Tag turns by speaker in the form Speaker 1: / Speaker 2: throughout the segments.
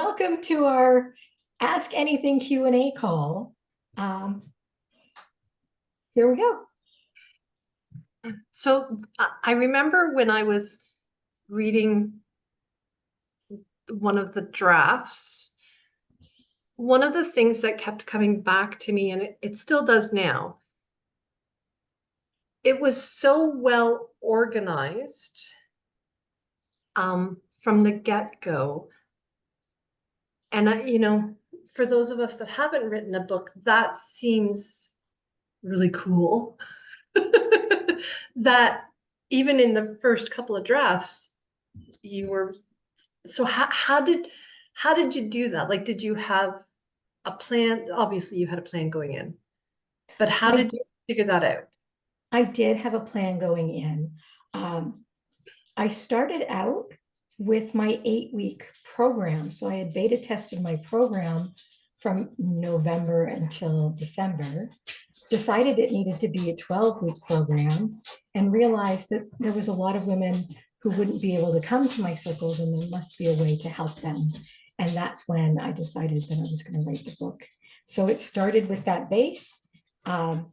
Speaker 1: Welcome to our Ask Anything Q&A call. Um, Here we go.
Speaker 2: So I remember when I was reading one of the drafts, one of the things that kept coming back to me, and it still does now, it was so well organized from the get-go. And for those of us that haven't written a book, that seems really cool. That even in the first couple of drafts, you were so how did you do that? Like, did you have a plan? Obviously, you had a plan going in, but how
Speaker 1: I,
Speaker 2: did you figure that out?
Speaker 1: I did have a plan going in. I started out with my 8-week program. So I had beta tested my program from November until December, decided it needed to be a 12-week program, and realized that there was a lot of women who wouldn't be able to come to my circles, and there must be a way to help them. And that's when I decided that I was going to write the book. So it started with that base. And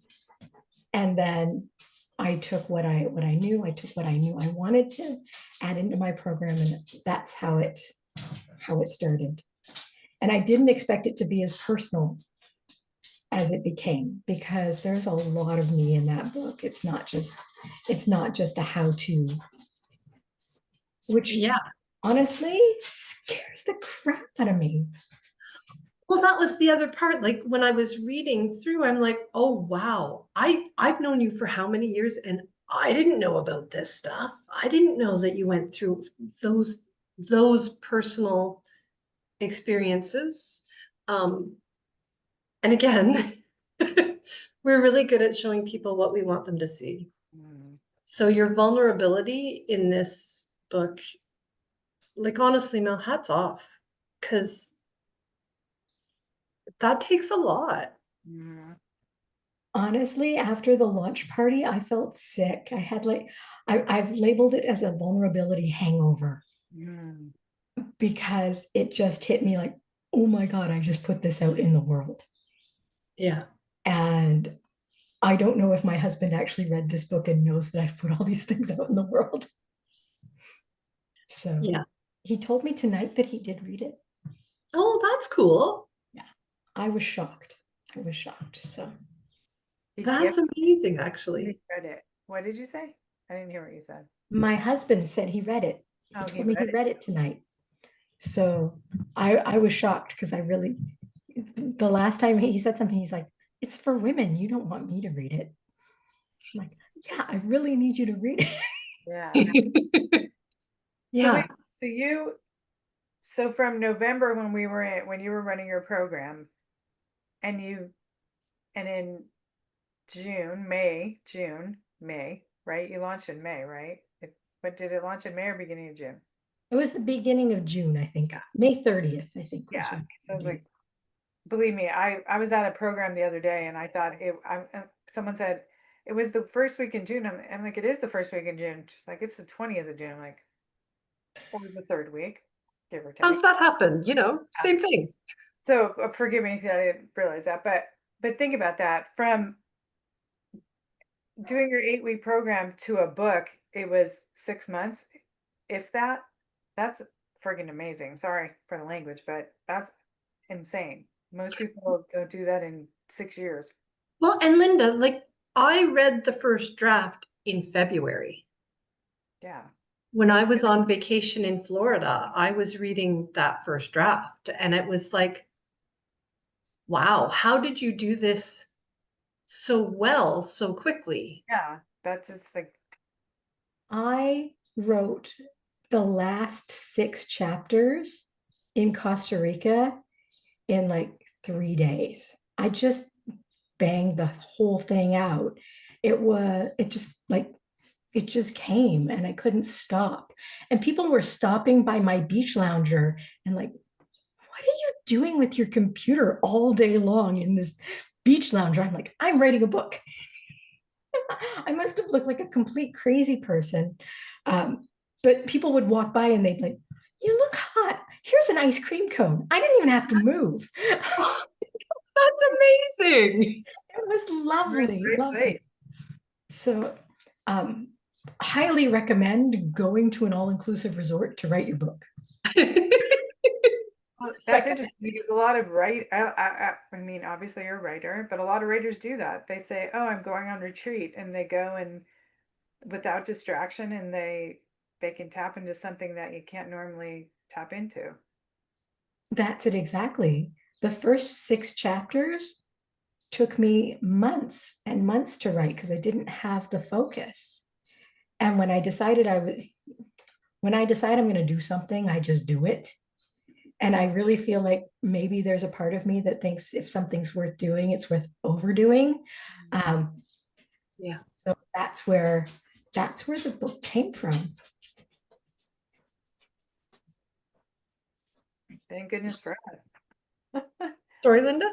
Speaker 1: then I took what I knew. I took what I knew I wanted to add into my program, and that's how it started. And I didn't expect it to be as personal as it became, because there's a lot of me in that book. It's not just a how-to, which
Speaker 2: Yeah.
Speaker 1: honestly scares the crap out of me.
Speaker 2: Well, that was the other part. Like when I was reading through, I'm like, oh wow, I've known you for how many years, and I didn't know about this stuff. I didn't know that you went through those personal experiences. Um, and again, we're really good at showing people what we want them to see.
Speaker 3: Mm.
Speaker 2: So your vulnerability in this book, like honestly, Mel, hats off, because that takes a lot.
Speaker 3: Mm.
Speaker 1: Honestly, after the launch party, I felt sick. I had like, I've labeled it as a vulnerability hangover,
Speaker 3: Mm.
Speaker 1: because it just hit me like, oh my God, I just put this out in the world.
Speaker 2: Yeah.
Speaker 1: And I don't know if my husband actually read this book and knows that I've put all these things out in the world. So
Speaker 2: Yeah.
Speaker 1: he told me tonight that he did read it.
Speaker 2: Oh, that's cool.
Speaker 1: Yeah. I was shocked. I was shocked. So
Speaker 3: He
Speaker 2: That's
Speaker 3: gifted
Speaker 2: amazing,
Speaker 3: me
Speaker 2: actually.
Speaker 3: credit. What did you say? I didn't hear what you said.
Speaker 1: my husband said he read it. He
Speaker 3: Oh, he
Speaker 1: told me he
Speaker 3: read it.
Speaker 1: read it tonight. So I was shocked, because I really, the last time he said something, he's like, it's for women. You don't want me to read it. I'm like, yeah, I really need you to read
Speaker 3: Yeah.
Speaker 1: it.
Speaker 3: So wait,
Speaker 2: Yeah.
Speaker 3: so from November when you were running your program, and in May, right? You launched in May, right? But did it launch in May or beginning of June?
Speaker 1: It was the beginning of June, I think. May 30th, I think was
Speaker 3: Yeah.
Speaker 1: when
Speaker 3: So I was
Speaker 1: it.
Speaker 3: like, believe me, I was at a program the other day, and I thought someone said it was the first week in June. I'm like, it is the first week in June. She's like, it's the 20th of June. I'm like, or the third week, give or
Speaker 2: How's
Speaker 3: take.
Speaker 2: that happen?
Speaker 3: Yeah.
Speaker 2: Same thing.
Speaker 3: So forgive me that I didn't realize that, but think about that. From doing your 8-week program to a book, it was 6 months, if that. That's friggin' amazing. Sorry for the language, but that's insane. Most people don't do that in 6 years.
Speaker 2: Well, and Linda, like I read the first draft in February.
Speaker 3: Yeah.
Speaker 2: When
Speaker 3: And
Speaker 2: I was on vacation in Florida, I was reading that first draft, and it was like, wow, how did you do this so well, so quickly?
Speaker 3: yeah, that's just like,
Speaker 1: I wrote the last 6 chapters in Costa Rica in like 3 days. I just banged the whole thing out. It just came, and I couldn't stop. And people were stopping by my beach lounger and like, what are you doing with your computer all day long in this beach lounger? I'm like, I'm writing a book. I must have looked like a complete crazy person. But people would walk by and they'd like, you look hot. here's an ice cream cone. I didn't even have to move.
Speaker 2: Oh, that's amazing.
Speaker 1: It was
Speaker 3: You're in the
Speaker 1: lovely,
Speaker 3: right
Speaker 1: lovely.
Speaker 3: place.
Speaker 1: So, um, highly recommend going to an all-inclusive resort to write your book.
Speaker 3: Well, that's interesting because a lot of I mean, obviously you're a writer, but a lot of writers do that. They say, "Oh, I'm going on retreat," and they go and without distraction, and they can tap into something that you can't normally tap into.
Speaker 1: That's it exactly. The first 6 chapters took me months and months to write because I didn't have the focus. And when I decide I'm going to do something, I just do it. And I really feel like maybe there's a part of me that thinks if something's worth doing, it's worth overdoing. Um,
Speaker 2: Yeah.
Speaker 1: so that's where the book came from.
Speaker 3: Thank goodness for us.
Speaker 2: Sorry, Linda?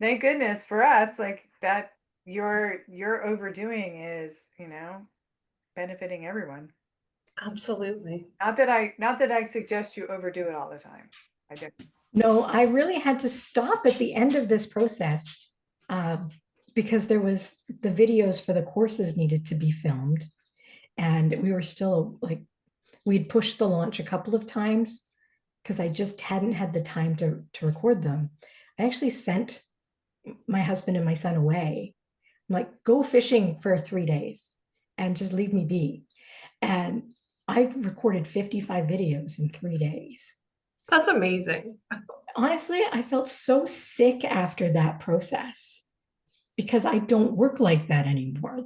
Speaker 3: Thank goodness for us, like that your overdoing is, benefiting everyone.
Speaker 2: Absolutely.
Speaker 3: Not that I suggest you overdo it all the time. I don't.
Speaker 1: No, I really had to stop at the end of this process because there was the videos for the courses needed to be filmed, and we were still like we'd pushed the launch a couple of times because I just hadn't had the time to record them. I actually sent my husband and my son away. I'm like, go fishing for 3 days and just leave me be. And I recorded 55 videos in 3 days.
Speaker 2: That's amazing.
Speaker 1: Honestly, I felt so sick after that process because I don't work like that anymore.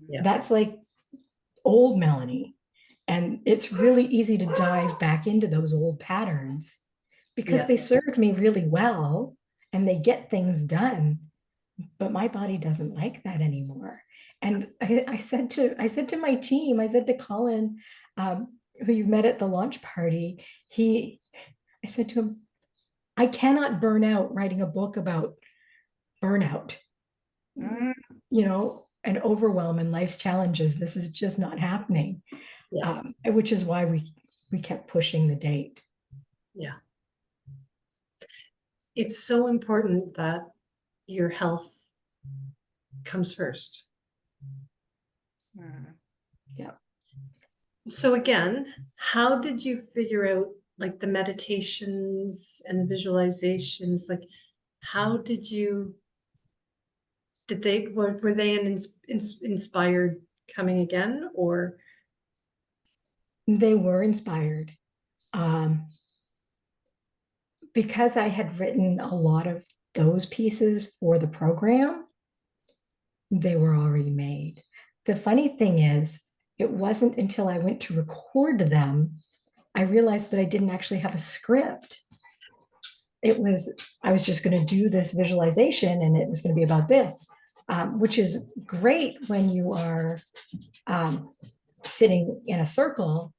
Speaker 2: Yeah.
Speaker 1: That's like old Melanie. And it's really easy to dive back into those old patterns because
Speaker 2: Yes.
Speaker 1: they served me really well and they get things done. But my body doesn't like that anymore. And I said to my team, I said to Colin, who you met at the launch party, I said to him, I cannot burn out writing a book about burnout,
Speaker 3: Mm,
Speaker 1: and overwhelm and life's challenges. This is just not happening,
Speaker 2: Yeah.
Speaker 1: which is why we kept pushing the date.
Speaker 2: Yeah. It's so important that your health comes first.
Speaker 3: mm.
Speaker 1: Yeah.
Speaker 2: So again, how did you figure out like the meditations and the visualizations? Like, how did you, were they inspired coming again or?
Speaker 1: They were inspired. Because I had written a lot of those pieces for the program, they were already made. The funny thing is, it wasn't until I went to record them, I realized that I didn't actually have a script. I was just going to do this visualization and it was going to be about this, which is great when you are sitting in a circle.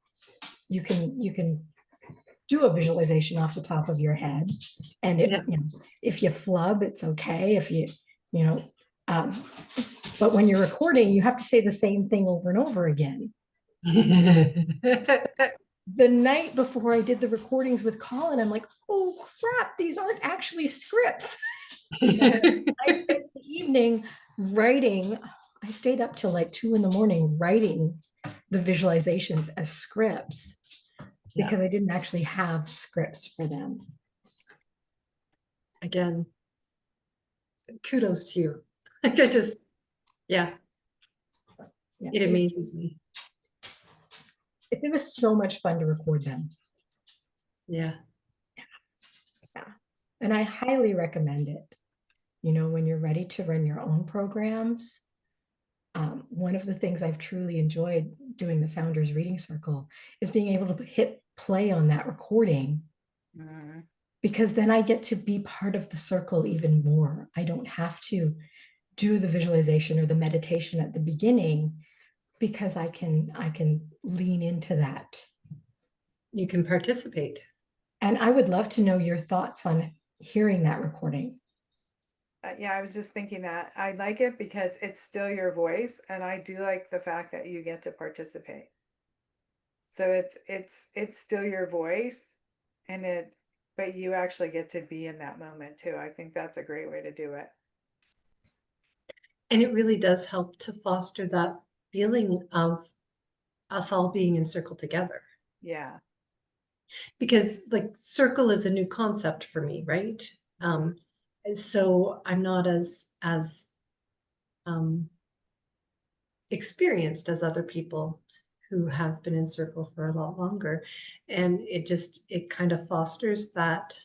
Speaker 1: You can do a visualization off the top of your head. And
Speaker 2: Yeah.
Speaker 1: if you flub, it's okay. If you know, um, but when you're recording, you have to say the same thing over and over again. The night before I did the recordings with Colin, I'm like, oh crap, these aren't actually scripts. I spent the evening writing. I stayed up till like 2 a.m. writing the visualizations as scripts because I didn't actually have scripts for them.
Speaker 2: Again, kudos to you. Like I just, yeah, it amazes me.
Speaker 1: It was so much fun to record them.
Speaker 2: Yeah.
Speaker 1: Yeah. And I highly recommend it. When you're ready to run your own programs, one of the things I've truly enjoyed doing the Founders Reading Circle is being able to hit play on that recording because then I get to be part of the circle even more. I don't have to do the visualization or the meditation at the beginning because I can lean into that.
Speaker 2: You can participate.
Speaker 1: And I would love to know your thoughts on hearing that recording.
Speaker 3: Yeah, I was just thinking that I like it because it's still your voice, and I do like the fact that you get to participate. So it's still your voice, but you actually get to be in that moment too. I think that's a great way to do it.
Speaker 2: And it really does help to foster that feeling of us all being in circle together.
Speaker 3: Yeah.
Speaker 2: Because like circle is a new concept for me, right? And so I'm not as experienced as other people who have been in circle for a lot longer. And it kind of fosters that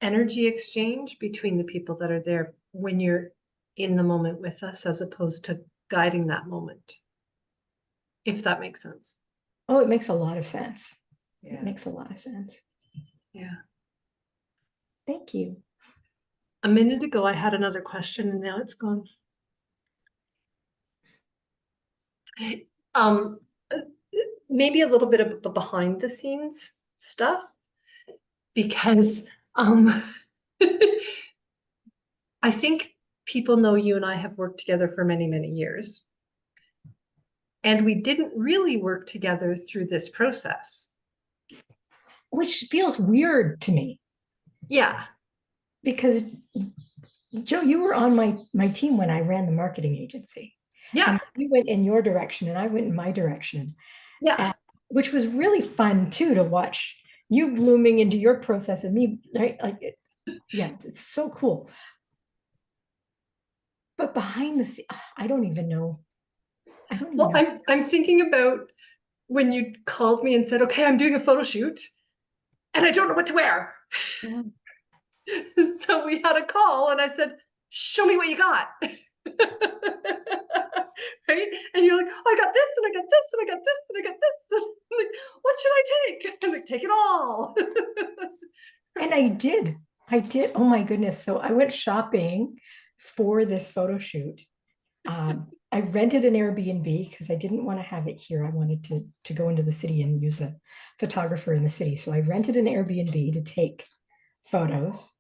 Speaker 2: energy exchange between the people that are there when you're in the moment with us, as opposed to guiding that moment, if that makes sense.
Speaker 1: Oh, it makes a lot of sense. It
Speaker 3: Yeah.
Speaker 1: makes a lot of sense.
Speaker 2: Yeah.
Speaker 1: Thank you.
Speaker 2: A minute ago, I had another question and now it's gone. Um, maybe a little bit of the behind the scenes stuff, because I think people know you and I have worked together for many, many years. And we didn't really work together through this process.
Speaker 1: Which feels weird to me
Speaker 2: Yeah.
Speaker 1: because Joe, you were on my team when I ran the marketing agency.
Speaker 2: Yeah.
Speaker 1: And you went in your direction and I went in my direction.
Speaker 2: Yeah.
Speaker 1: Which was really fun too to watch you blooming into your process and me, right? Like, yeah, it's so cool. But behind the scenes, I don't even know. I don't even
Speaker 2: Well,
Speaker 1: know.
Speaker 2: I'm thinking about when you called me and said, okay, I'm doing a photo shoot and I don't know what to wear.
Speaker 1: Yeah.
Speaker 2: So we had a call and I said, show me what you got. Right? And you're like, oh, I got this and I got this and I got this and I got this. And I'm like, what should I take? I'm like, take it all.
Speaker 1: And I did. I did. Oh my goodness. So I went shopping for this photo shoot. I rented an Airbnb because I didn't want to have it here. I wanted to go into the city and use a photographer in the city. So I rented an Airbnb to take photos.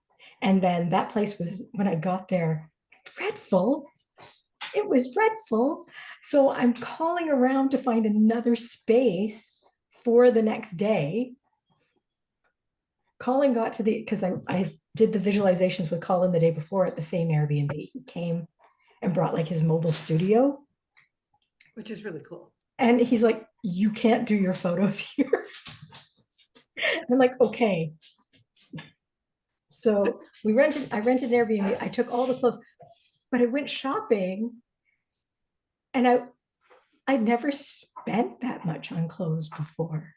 Speaker 1: And then that place was, when I got there, dreadful. It was dreadful. So I'm calling around to find another space for the next day. Colin got to because I did the visualizations with Colin the day before at the same Airbnb. He came and brought like his mobile studio.
Speaker 2: Which is really cool.
Speaker 1: And he's like, you can't do your photos here. I'm like, okay. So I rented an Airbnb. I took all the clothes, but I went shopping and I'd never spent that much on clothes before.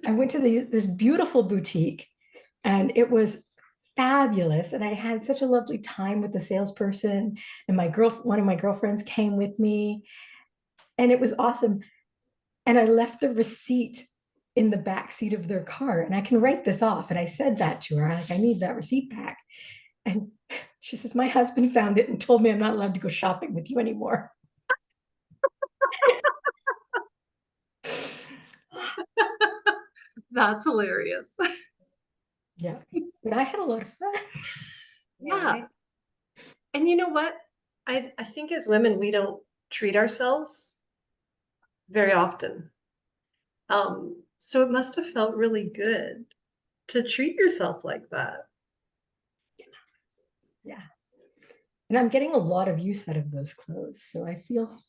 Speaker 1: I went to this beautiful boutique and it was fabulous. And I had such a lovely time with the salesperson, and one of my girlfriends came with me and it was awesome. And I left the receipt in the back seat of their car, and I can write this off. And I said that to her, like, I need that receipt back. And she says, my husband found it and told me I'm not allowed to go shopping with you anymore.
Speaker 2: That's hilarious.
Speaker 1: Yeah, but I had a lot of fun.
Speaker 2: Yeah. And you know what? I think as women, we don't treat ourselves very often. So it must have felt really good to treat yourself like that.
Speaker 1: Yeah. And I'm getting a lot of use out of those clothes. So I feel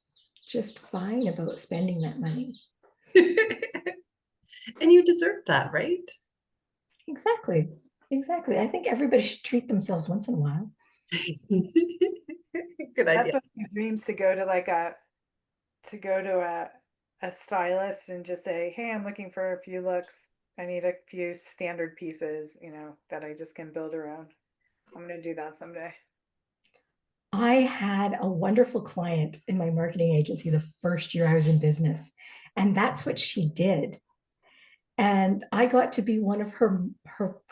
Speaker 1: just fine about spending that money.
Speaker 2: And you deserve that, right?
Speaker 1: Exactly. Exactly. I think everybody should treat themselves once in a while.
Speaker 2: Good
Speaker 3: That's
Speaker 2: idea.
Speaker 3: one of my dreams, to go to a stylist and just say, hey, I'm looking for a few looks. I need a few standard pieces, that I just can build around. I'm gonna do that someday.
Speaker 1: I had a wonderful client in my marketing agency the first year I was in business, and that's what she did. And I got to be one of her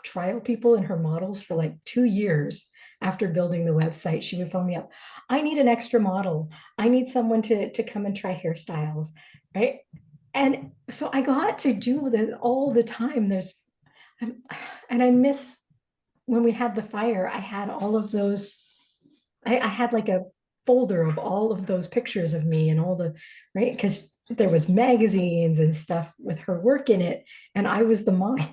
Speaker 1: trial people and her models for like 2 years. After building the website, she would phone me up. I need an extra model. I need someone to come and try hairstyles, right? And so I got to do this all the time. And I miss when we had the fire. I had all of those. I had like a folder of all of those pictures of me and all the, right? Because there was magazines and stuff with her work in it, and I was the model.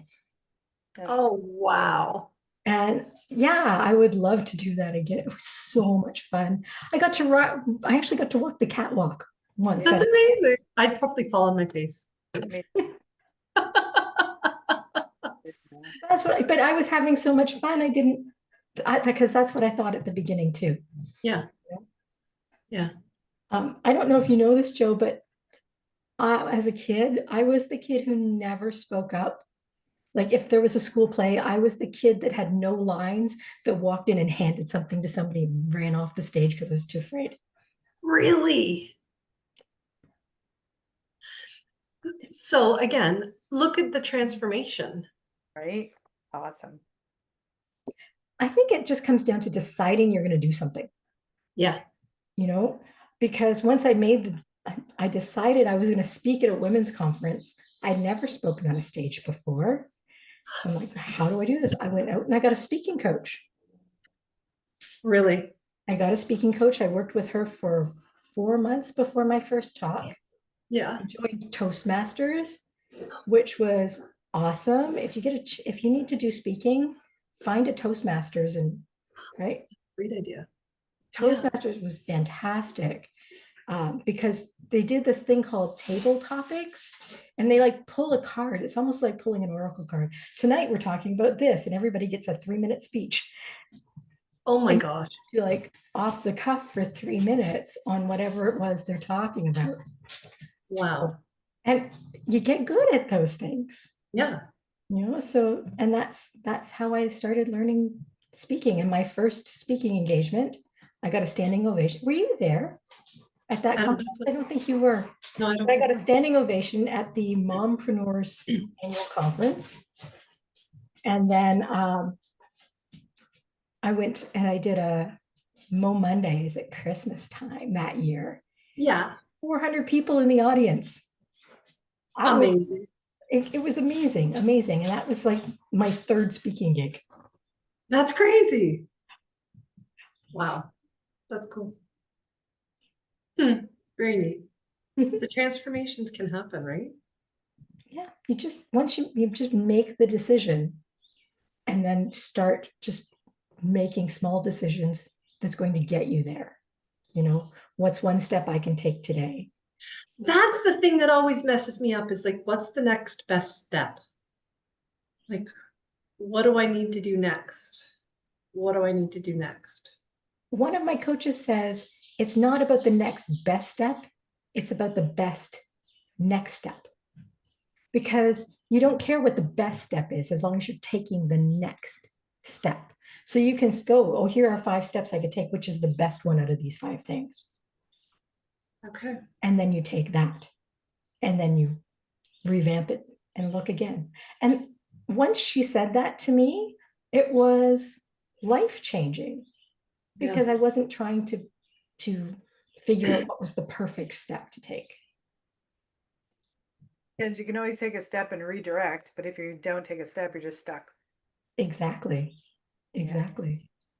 Speaker 2: Oh, wow.
Speaker 1: And yeah, I would love to do that again. It was so much fun. I actually got to walk the catwalk once.
Speaker 2: That's amazing. I'd probably fall on my face.
Speaker 1: But I was having so much fun. Because that's what I thought at the beginning too.
Speaker 2: Yeah. Yeah.
Speaker 1: I don't know if you know this, Joe, but as a kid, I was the kid who never spoke up. Like if there was a school play, I was the kid that had no lines, that walked in and handed something to somebody and ran off the stage because I was too afraid.
Speaker 2: Really? So again, look at the transformation.
Speaker 3: Right? Awesome.
Speaker 1: I think it just comes down to deciding you're going to do something,
Speaker 2: Yeah.
Speaker 1: because once I decided I was going to speak at a women's conference. I'd never spoken on a stage before. So I'm like, how do I do this? I went out and I got a speaking coach.
Speaker 2: Really?
Speaker 1: I got a speaking coach. I worked with her for 4 months before my first talk.
Speaker 2: Yeah.
Speaker 1: I joined Toastmasters, which was awesome. If you need to do speaking, find a Toastmasters right.
Speaker 2: Great idea.
Speaker 1: Toastmasters was fantastic because they did this thing called table topics, and they like pull a card. It's almost like pulling an oracle card. Tonight we're talking about this, and everybody gets a 3-minute speech.
Speaker 2: Oh my gosh.
Speaker 1: To like off the cuff for 3 minutes on whatever it was they're talking about.
Speaker 2: Wow.
Speaker 1: And you get good at those things.
Speaker 2: Yeah.
Speaker 1: So and that's how I started learning speaking. In my first speaking engagement, I got a standing ovation. Were you there at that conference? I don't think you were.
Speaker 2: No, I don't
Speaker 1: I
Speaker 2: think
Speaker 1: got a
Speaker 2: so.
Speaker 1: standing ovation at the Mompreneurs annual conference. And then I went and I did a Mo Mondays at Christmas time that year.
Speaker 2: Yeah.
Speaker 1: 400 people in the audience.
Speaker 2: Amazing.
Speaker 1: It was amazing. And that was like my third speaking gig.
Speaker 2: That's crazy. Wow. That's cool. Very neat. The transformations can happen, right?
Speaker 1: Yeah, once you just make the decision and then start just making small decisions that's going to get you there. What's one step I can take today?
Speaker 2: That's the thing that always messes me up, is like, what's the next best step? Like, what do I need to do next? What do I need to do next?
Speaker 1: One of my coaches says it's not about the next best step, it's about the best next step. Because you don't care what the best step is as long as you're taking the next step. So you can go, oh, here are 5 steps I could take, which is the best one out of these 5 things.
Speaker 2: Okay.
Speaker 1: And then you take that and then you revamp it and look again. And once she said that to me, it was life-changing because I wasn't trying to figure out what was the perfect step to take.
Speaker 3: Because you can always take a step and redirect, but if you don't take a step, you're just stuck.
Speaker 1: Exactly.
Speaker 2: And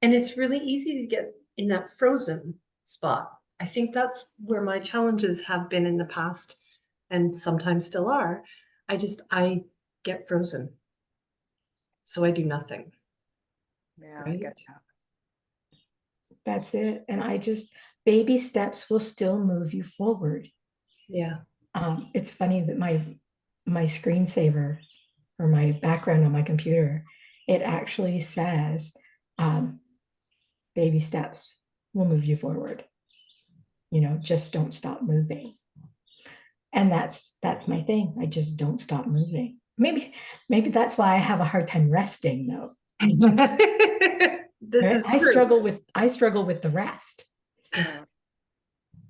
Speaker 2: it's really easy to get in that frozen spot. I think that's where my challenges have been in the past, and sometimes still are. I get frozen. So I do nothing.
Speaker 3: Yeah,
Speaker 2: Right?
Speaker 3: I get that.
Speaker 1: That's it. And baby steps will still move you forward.
Speaker 2: Yeah.
Speaker 1: It's funny that my screensaver or my background on my computer, it actually says, baby steps will move you forward. Just don't stop moving. And that's my thing. I just don't stop moving. Maybe that's why I have a hard time resting though.
Speaker 2: This is
Speaker 1: I
Speaker 2: true.
Speaker 1: struggle with the rest.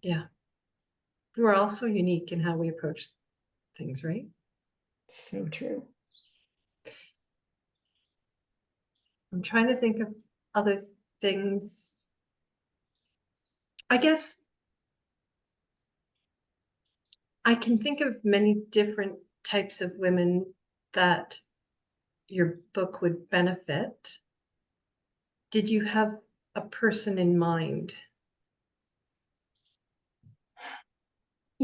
Speaker 2: Yeah. We're all so unique in how we approach things, right?
Speaker 1: So true.
Speaker 2: I'm trying to think of other things. I guess I can think of many different types of women that your book would benefit. Did you have a person in mind?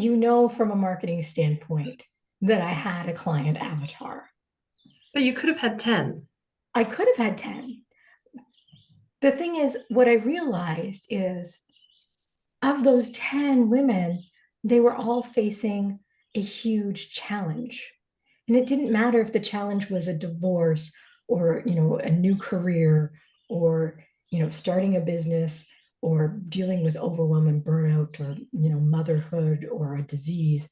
Speaker 1: you know, from a marketing standpoint, that I had a client avatar.
Speaker 2: But you could have had 10.
Speaker 1: I could have had 10. The thing is, what I realized is of those 10 women, they were all facing a huge challenge. And it didn't matter if the challenge was a divorce or, a new career or, starting a business or dealing with overwhelm and burnout or, motherhood or a disease.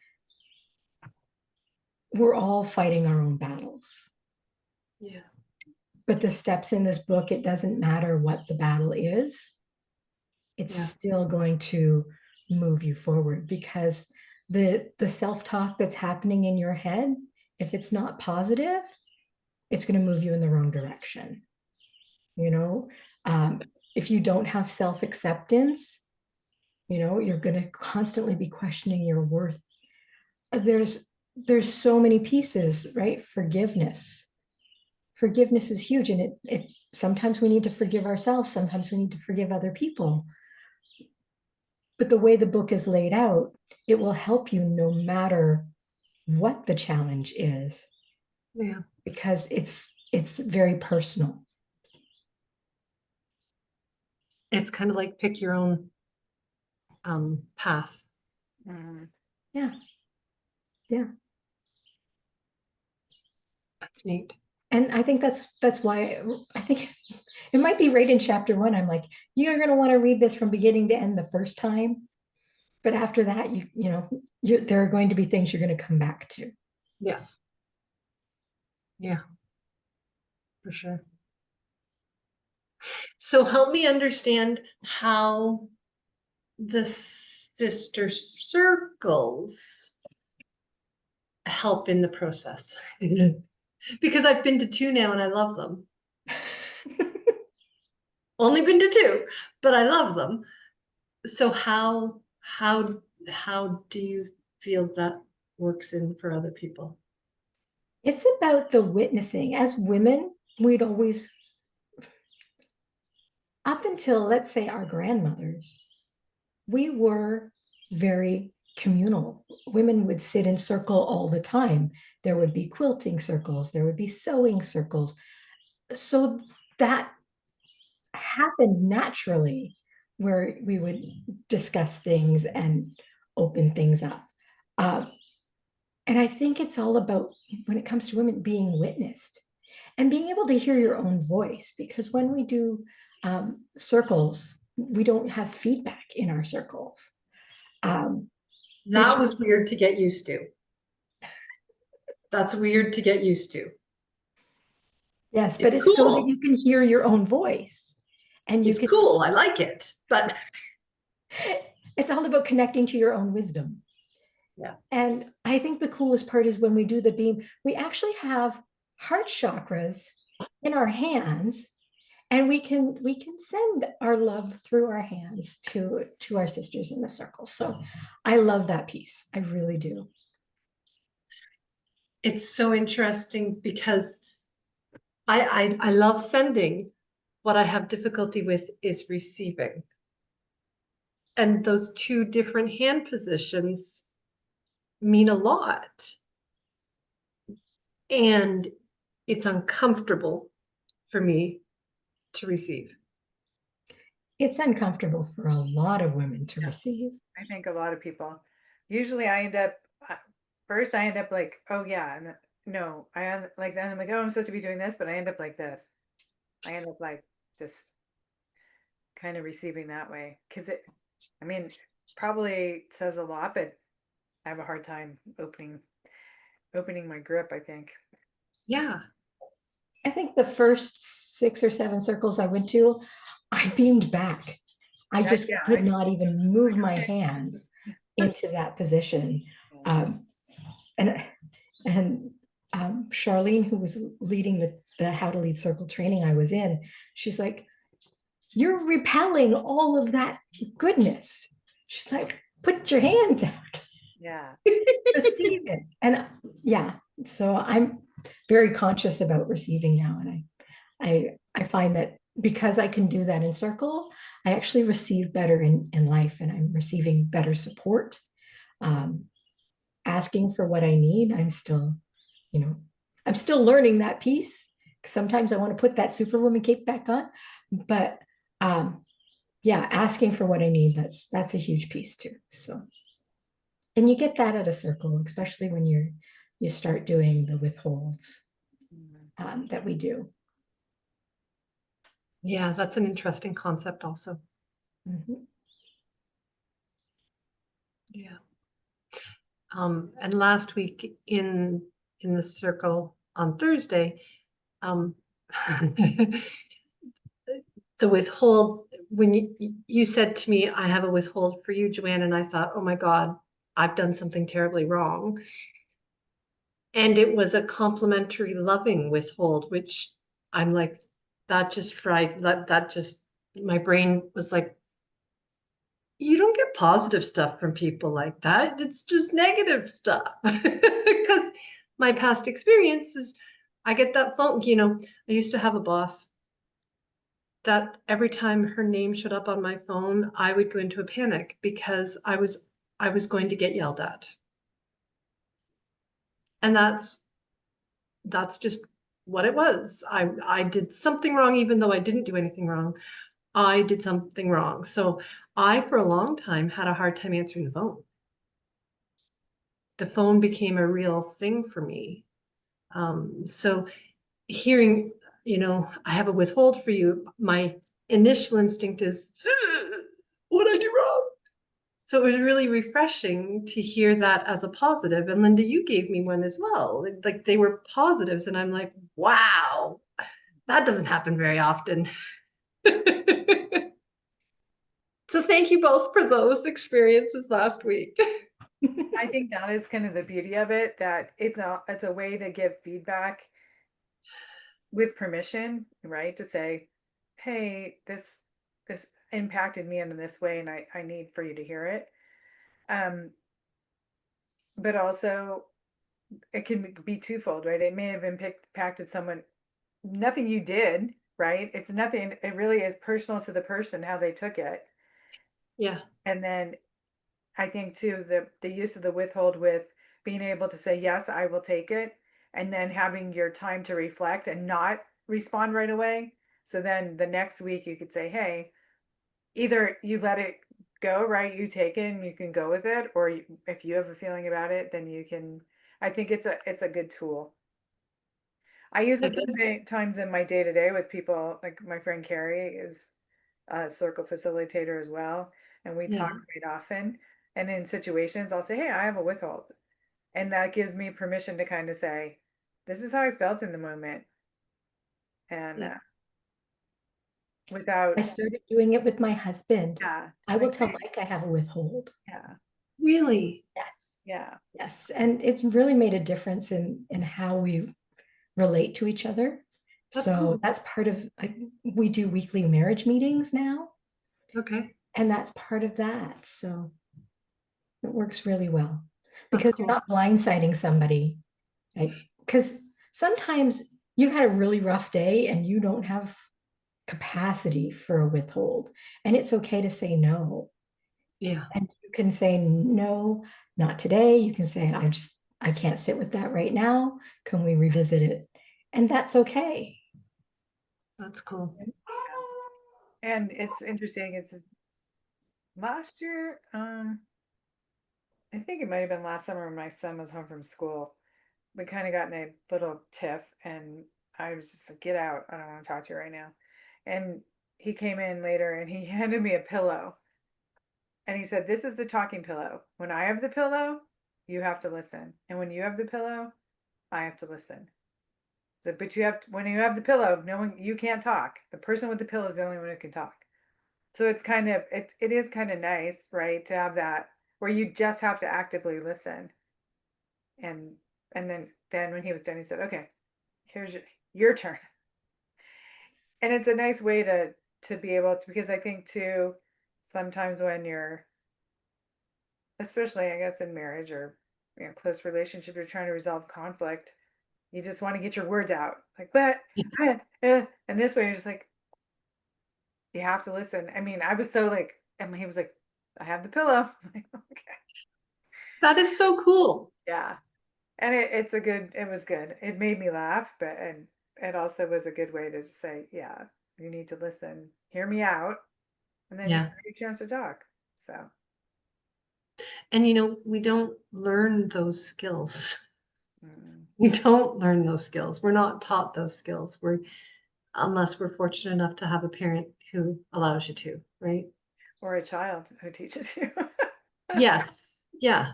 Speaker 1: We're all fighting our own battles.
Speaker 2: Yeah.
Speaker 1: But the steps in this book, it doesn't matter what the battle is, it's still going to move you forward, because the self-talk that's happening in your head, if it's not positive, it's going to move you in the wrong direction. If you don't have self-acceptance, you're going to constantly be questioning your worth. There's so many pieces, right? Forgiveness is huge, and it sometimes we need to forgive ourselves, sometimes we need to forgive other people. But the way the book is laid out, it will help you no matter what the challenge is.
Speaker 2: Yeah.
Speaker 1: Because it's very personal.
Speaker 2: It's kind of like pick your own path.
Speaker 1: Yeah. Yeah.
Speaker 2: That's neat.
Speaker 1: And I think that's why I think it might be right in chapter 1. I'm like, you're going to want to read this from beginning to end the first time. But after that, there are going to be things you're going to come back to.
Speaker 2: Yes. Yeah, for sure. So help me understand how the sister circles help in the process. Because I've been to 2 now and I love them. Only been to 2, but I love them. So how do you feel that works in for other people?
Speaker 1: It's about the witnessing. As women, we'd always, up until, let's say, our grandmothers, we were very communal. Women would sit in circle all the time. There would be quilting circles, there would be sewing circles. So that happened naturally, where we would discuss things and open things up. And I think it's all about, when it comes to women, being witnessed and being able to hear your own voice, because when we do circles, we don't have feedback in our circles.
Speaker 2: That was weird to get used to. That's weird to get used to.
Speaker 1: Yes, but it's cool, so that you can hear your own voice. And
Speaker 2: it's cool. I like it, but
Speaker 1: it's all about connecting to your own wisdom.
Speaker 2: Yeah.
Speaker 1: And I think the coolest part is when we do the beam, we actually have heart chakras in our hands, and we can send our love through our hands to our sisters in the circle. So I love that piece. I really do.
Speaker 2: It's so interesting because I love sending. What I have difficulty with is receiving. And those 2 different hand positions mean a lot. And it's uncomfortable for me to receive.
Speaker 1: It's uncomfortable for a lot of women to receive.
Speaker 3: I think a lot of people. Usually I end up, first I end up like, oh yeah, and no, I'm like, oh, I'm supposed to be doing this, but I end up like this. I end up like just kind of receiving that way. Because probably says a lot, but I have a hard time opening my grip, I think.
Speaker 2: Yeah.
Speaker 1: I think the first 6 or 7 circles I went to, I beamed back. I just could not even move my hands into that position. And Charlene, who was leading the How to Lead Circle training I was in, she's like, you're repelling all of that goodness. She's like, put your hands out.
Speaker 3: Yeah.
Speaker 1: Receive it. And yeah, so I'm very conscious about receiving now. And I find that because I can do that in circle, I actually receive better in life, and I'm receiving better support. Um, Asking for what I need, I'm still, you know, I'm still learning that piece. Sometimes I want to put that superwoman cape back on, but yeah, asking for what I need, that's a huge piece too. So, and you get that at a circle, especially when you start doing the withholds that we do.
Speaker 2: Yeah, that's an interesting concept also.
Speaker 1: Mhm.
Speaker 2: Yeah. And last week in the circle on Thursday, um, the withhold, when you said to me, I have a withhold for you, Joanne, and I thought, oh my God, I've done something terribly wrong. And it was a complimentary, loving withhold, which I'm like, that just fried, that just, my brain was like, you don't get positive stuff from people like that. It's just negative stuff. Because my past experience is I get that phone, I used to have a boss that every time her name showed up on my phone, I would go into a panic because I was going to get yelled at. And that's just what it was. I did something wrong, even though I didn't do anything wrong. I did something wrong. So I, for a long time, had a hard time answering the phone. The phone became a real thing for me. So hearing, I have a withhold for you, my initial instinct is, what did I do wrong? So it was really refreshing to hear that as a positive. And Linda, you gave me one as well. Like they were positives. And I'm like, wow, that doesn't happen very often. So thank you both for those experiences last week.
Speaker 3: I think that is kind of the beauty of it, that it's a way to give feedback with permission, right? To say, hey, this impacted me in this way, and I need for you to hear it. Um, but also it can be twofold, right? It may have impacted someone, nothing you did, right? It's nothing, it really is personal to the person, how they took it.
Speaker 2: Yeah,
Speaker 3: And then I think too, the use of the withhold with being able to say, yes, I will take it, and then having your time to reflect and not respond right away. So then the next week you could say, hey, either you let it go, right? You take it and you can go with it, or if you have a feeling about it, then you can. I think it's a good tool. I use
Speaker 2: I
Speaker 3: it
Speaker 2: guess.
Speaker 3: sometimes in my day to day with people. Like my friend Carrie is a circle facilitator as well, and we talk
Speaker 2: Yeah,
Speaker 3: quite often. And in situations, I'll say, "Hey, I have a withhold," and that gives me permission to kind of say, "This is how I felt in the moment," and
Speaker 2: yeah.
Speaker 1: I
Speaker 3: without,
Speaker 1: started doing it with my husband.
Speaker 3: yeah,
Speaker 1: I
Speaker 3: just
Speaker 1: will
Speaker 3: like,
Speaker 1: tell Mike I have a withhold.
Speaker 3: yeah,
Speaker 2: Really?
Speaker 1: Yes.
Speaker 3: yeah,
Speaker 1: Yes. And it's really made a difference in how we relate to each other.
Speaker 2: That's
Speaker 1: So
Speaker 2: cool.
Speaker 1: that's part of, we do weekly marriage meetings now,
Speaker 2: Okay,
Speaker 1: and that's part of that. So it works really well
Speaker 2: that's
Speaker 1: because you're
Speaker 2: cool.
Speaker 1: not blindsiding somebody, right? Because sometimes you've had a really rough day and you don't have capacity for a withhold, and it's okay to say no.
Speaker 2: Yeah,
Speaker 1: And you can say no, not today. You can say, I can't sit with that right now. Can we revisit it? And that's okay.
Speaker 2: that's cool.
Speaker 3: and it's interesting. It's last year. I think it might have been last summer when my son was home from school. We kind of got in a little tiff, and I was just like, "Get out! I don't want to talk to you right now." And he came in later, and he handed me a pillow, and he said, "This is the talking pillow. When I have the pillow, you have to listen, and when you have the pillow, I have to listen." So, but when you have the pillow, no one you can't talk. The person with the pillow is the only one who can talk. So it is kind of nice, right, to have that where you just have to actively listen. And then when he was done, he said, "Okay, here's your turn." And it's a nice way to be able to, because I think too, sometimes when you're, especially I guess in marriage or close relationship, you're trying to resolve conflict. You just want to get your words out, like what, and this way you're just like, you have to listen. I mean, I was so like, and he was like, "I have the pillow." I'm like, okay.
Speaker 2: That is so cool.
Speaker 3: Yeah. And it was good. It made me laugh, but and it also was a good way to just say, yeah, you need to listen, hear me out, and then you
Speaker 2: Yeah.
Speaker 3: get a chance to talk. So,
Speaker 2: And you know, we don't learn those skills.
Speaker 3: mm,
Speaker 2: We don't learn those skills. We're not taught those skills. Unless we're fortunate enough to have a parent who allows you to, right?
Speaker 3: or a child who teaches you.
Speaker 2: Yes. Yeah.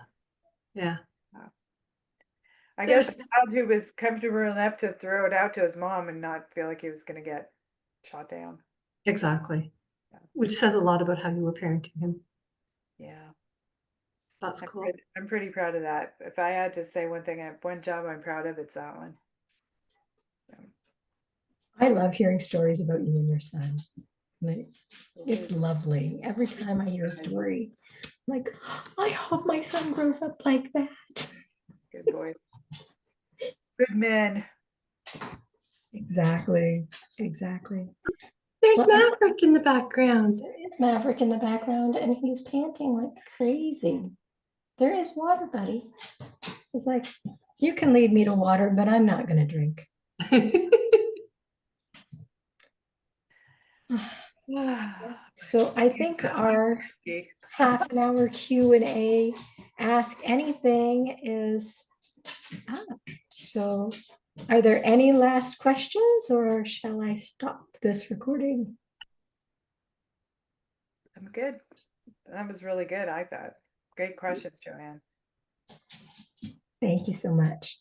Speaker 2: Yeah.
Speaker 3: Wow. I guess a
Speaker 2: There's
Speaker 3: child who was comfortable enough to throw it out to his mom and not feel like he was going to get shot down.
Speaker 2: exactly,
Speaker 3: Yeah.
Speaker 2: which says a lot about how you were parenting him.
Speaker 3: Yeah.
Speaker 2: That's cool.
Speaker 3: I'm pretty proud of that. If I had to say one thing, one job I'm proud of, it's that one. So,
Speaker 1: I love hearing stories about you and your son. Like, it's
Speaker 3: good
Speaker 1: lovely. Every time I hear a story, like, I hope my son grows up like that.
Speaker 3: boys. Good men.
Speaker 1: Exactly. Exactly.
Speaker 2: There's
Speaker 1: Well,
Speaker 2: Maverick in the background.
Speaker 1: there is Maverick in the background and he's panting like crazy. There is water, buddy. It's like, you can lead me to water, but I'm not going to drink. So I think our half an hour Q&A, ask anything is up. So are there any last questions or shall I stop this recording?
Speaker 3: I'm good. That was really good, I thought. Great questions, Joanne.
Speaker 1: Thank you so much.